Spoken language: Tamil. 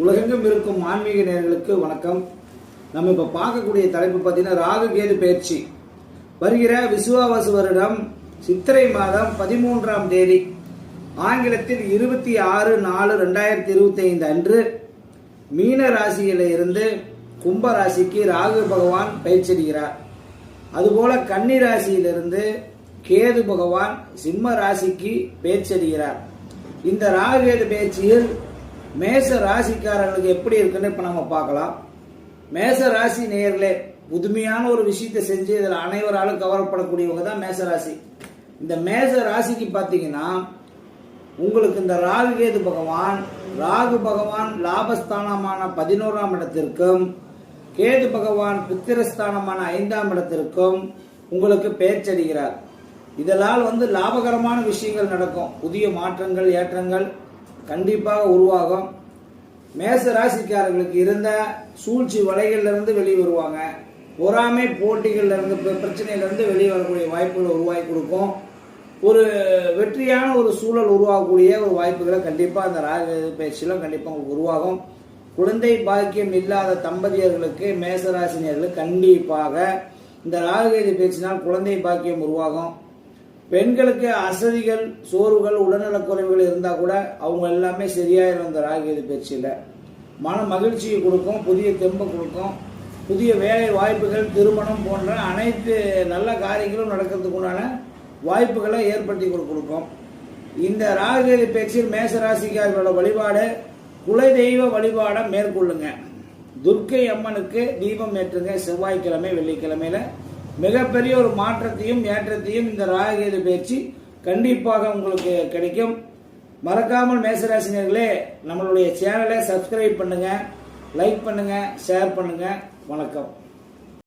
உலகெங்கும் இருக்கும் ஆன்மீக நேயர்களுக்கு வணக்கம். நம்ம இப்ப பார்க்கக்கூடிய தலைப்பு பார்த்தீங்கன்னா ராகு கேது பயிற்சி. வருகிற விசுவாவசு வருடம் சித்திரை மாதம் 13ஆம் தேதி ஆங்கிலத்தில் 26/4/2025 அன்று மீன ராசியில இருந்து கும்ப ராசிக்கு ராகு பகவான் பயிற்சிடுகிறார். அதுபோல கன்னி ராசியிலிருந்து கேது பகவான் சிம்ம ராசிக்கு பயிற்சிடுகிறார். இந்த ராகு கேது பயிற்சியில் மேச ராசிக்காரர்களுக்கு எப்படி இருக்குன்னு இப்ப நம்ம பார்க்கலாம். மேச ராசி நேயர்களே, புதுமையான ஒரு விஷயத்தை செஞ்சு இதில் அனைவராலும் கவரப்படக்கூடியவங்க தான் மேச ராசி. இந்த மேச ராசிக்கு பார்த்தீங்கன்னா உங்களுக்கு இந்த ராகு கேது பகவான் லாபஸ்தானமான 11ஆம் இடத்திற்கும் கேது பகவான் புத்திரஸ்தானமான 5ஆம் இடத்திற்கும் உங்களுக்கு பெயர்ச்சடிகிறார். இதனால் லாபகரமான விஷயங்கள் நடக்கும். புதிய மாற்றங்கள் ஏற்றங்கள் கண்டிப்பாக உருவாகும். மேச ராசிக்காரர்களுக்கு இருந்த சூழ்ச்சி வலைகளிலிருந்து வெளியே வருவாங்க. பொறாமை போட்டிகள்ல இருந்து பிரச்சனையிலிருந்து வெளியே வரக்கூடிய வாய்ப்புகளை உருவாக்கி கொடுக்கும். ஒரு வெற்றியான ஒரு சூழல் உருவாகக்கூடிய ஒரு வாய்ப்புகளை கண்டிப்பாக அந்த ராகு பயிற்சியிலும் கண்டிப்பாக உங்களுக்கு உருவாகும். குழந்தை பாக்கியம் இல்லாத தம்பதியர்களுக்கு மேசராசினியர்களுக்கு கண்டிப்பாக இந்த ராகு பயிற்சினால் குழந்தை பாக்கியம் உருவாகும். பெண்களுக்கு அசதிகள் சோர்வுகள் உடல்நலக் குறைவுகள் இருந்தால் கூட அவங்க எல்லாமே சரியாயிரும். இந்த ராகு பயிற்சியில் மன மகிழ்ச்சியை கொடுக்கும், புதிய தெம்பை கொடுக்கும். புதிய வேலை வாய்ப்புகள், திருமணம் போன்ற அனைத்து நல்ல காரியங்களும் நடக்கிறதுக்குண்டான வாய்ப்புகளை ஏற்படுத்தி கொடுக்கும். இந்த ராகு பயிற்சியில் மேசராசிக்காரர்களோட வழிபாடு குலதெய்வ வழிபாடை மேற்கொள்ளுங்க. துர்க்கை அம்மனுக்கு தீபம் ஏற்றுங்க. செவ்வாய்க்கிழமை வெள்ளிக்கிழமையில மிகப்பெரிய ஒரு மாற்றத்தையும் ஏற்றத்தையும் இந்த ராகு பயிற்சி கண்டிப்பாக உங்களுக்கு கிடைக்கும். மறக்காமல் மேசராசினியர்களே, நம்மளுடைய சேனலை சப்ஸ்கிரைப் பண்ணுங்க, லைக் பண்ணுங்க, ஷேர் பண்ணுங்க. வணக்கம்.